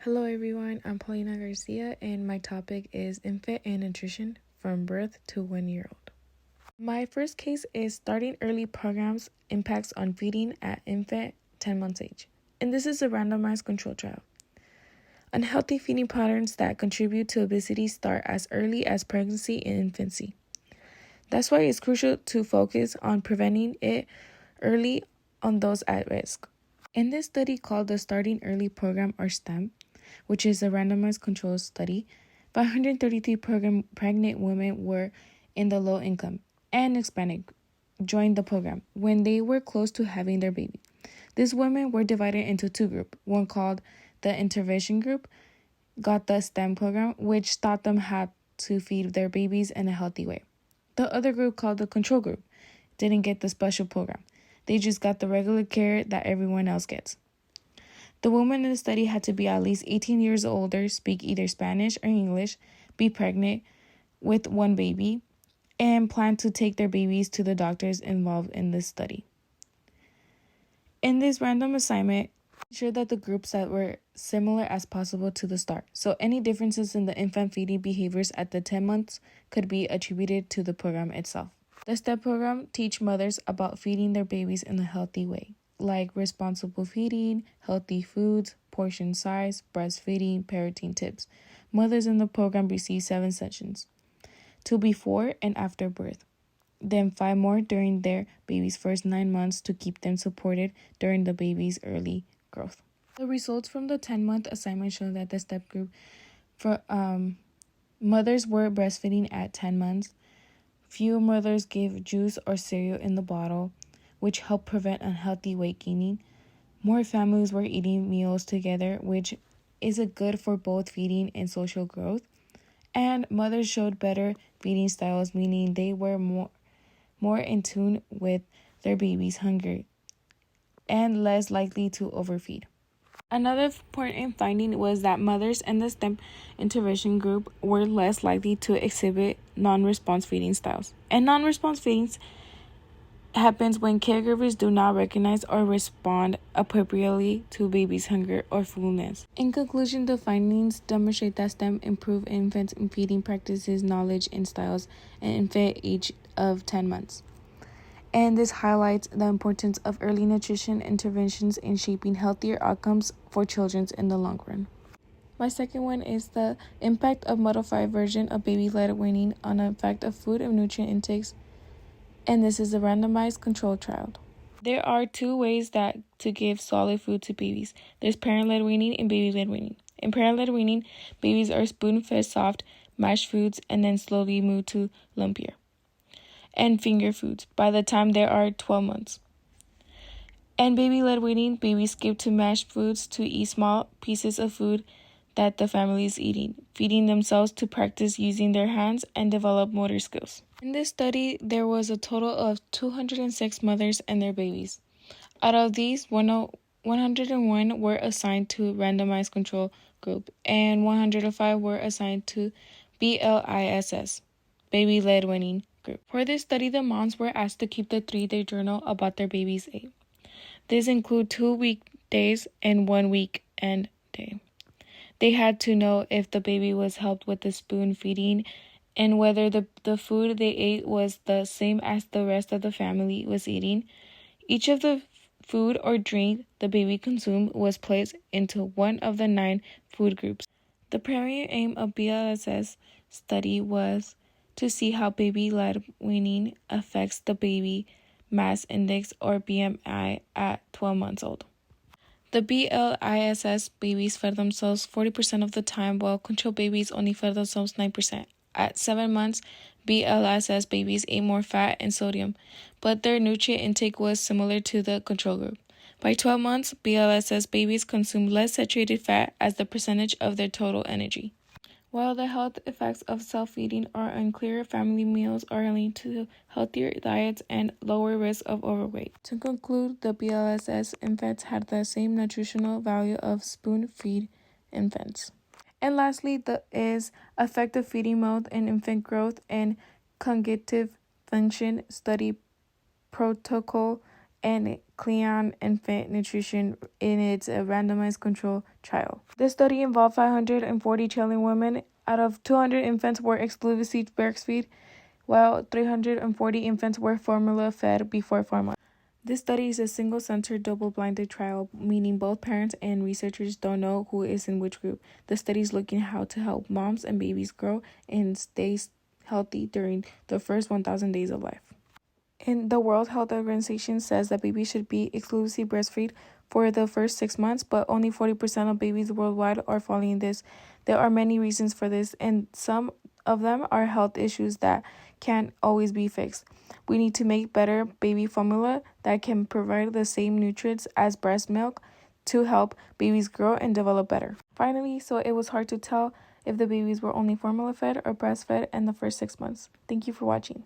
Hello everyone, I'm Paulina Garcia and my topic is infant and nutrition from birth to 1 year old. My first case is starting early programs impacts on feeding at infant 10 months age. And this is a randomized control trial. Unhealthy feeding patterns that contribute to obesity start as early as pregnancy and infancy. That's why it's crucial to focus on preventing it early on those at risk. In this study called the Starting Early Program or STEM, which is a randomized control study, 533 pregnant women were in the low income and Hispanic joined the program when they were close to having their baby. These women were divided into two groups. One called the intervention group got the STEM program, which taught them how to feed their babies in a healthy way. The other group called the control group didn't get the special program. They just got the regular care that everyone else gets. The women in the study had to be at least 18 years older, speak either Spanish or English, be pregnant with one baby, and plan to take their babies to the doctors involved in this study. In this random assignment, ensure that the groups that were similar as possible to the start. So any differences in the infant feeding behaviors at the 10 months could be attributed to the program itself. The STEP program teach mothers about feeding their babies in a healthy way, like responsible feeding, healthy foods, portion size, breastfeeding, parenting tips. Mothers in the program receive 7 sessions, 2 before and after birth, then 5 more during their baby's first 9 months to keep them supported during the baby's early growth. The results from the 10-month assignment show that the STEP group for mothers were breastfeeding at 10 months. Few mothers gave juice or cereal in the bottle, which helped prevent unhealthy weight gaining. More families were eating meals together, which is good for both feeding and social growth. And mothers showed better feeding styles, meaning they were more in tune with their baby's hunger and less likely to overfeed. Another important finding was that mothers in the STEM intervention group were less likely to exhibit non-response feeding styles. And non-response feeding happens when caregivers do not recognize or respond appropriately to baby's hunger or fullness. In conclusion, the findings demonstrate that STEM improve infants in feeding practices, knowledge, and styles in infant age of 10 months. And this highlights the importance of early nutrition interventions in shaping healthier outcomes for children in the long run. My second one is the impact of modified version of baby-led weaning on the effect of food and nutrient intakes, and this is a randomized controlled trial. There are 2 ways to give solid food to babies. There's parent-led weaning and baby-led weaning. In parent-led weaning, babies are spoon-fed soft, mashed foods and then slowly move to lumpier and finger foods by the time they are 12 months. And baby-led weaning, babies skip to mashed foods to eat small pieces of food that the family is eating, feeding themselves to practice using their hands and develop motor skills. In this study, there was a total of 206 mothers and their babies. Out of these, 101 were assigned to randomized control group, and 105 were assigned to BLISS, baby-led weaning group. For this study, the moms were asked to keep the 3-day journal about their baby's age. This includes 2 weekdays and 1 weekend day. They had to know if the baby was helped with the spoon feeding and whether the food they ate was the same as the rest of the family was eating. Each of the food or drink the baby consumed was placed into one of the 9 food groups. The primary aim of BLSS study was to see how baby-led weaning affects the baby mass index or BMI at 12 months old. The BLISS babies fed themselves 40% of the time, while control babies only fed themselves 9%. At 7 months, BLISS babies ate more fat and sodium, but their nutrient intake was similar to the control group. By 12 months, BLISS babies consumed less saturated fat as the percentage of their total energy. While the health effects of self-feeding are unclear, family meals are linked to healthier diets and lower risk of overweight. To conclude, the BLSS infants had the same nutritional value of spoon-feed infants. And lastly, is effective feeding mode in infant growth and cognitive function study protocol and Cleon Infant Nutrition in its randomized control trial. This study involved 540 Chilean women. Out of 200 infants were exclusively breastfed, while 340 infants were formula fed before 4 months. This study is a single-center, double-blinded trial, meaning both parents and researchers don't know who is in which group. The study is looking at how to help moms and babies grow and stay healthy during the first 1,000 days of life. And the World Health Organization says that babies should be exclusively breastfed for the first 6 months, but only 40% of babies worldwide are following this. There are many reasons for this, and some of them are health issues that can't always be fixed. We need to make better baby formula that can provide the same nutrients as breast milk to help babies grow and develop better. Finally, so it was hard to tell if the babies were only formula fed or breastfed in the first 6 months. Thank you for watching.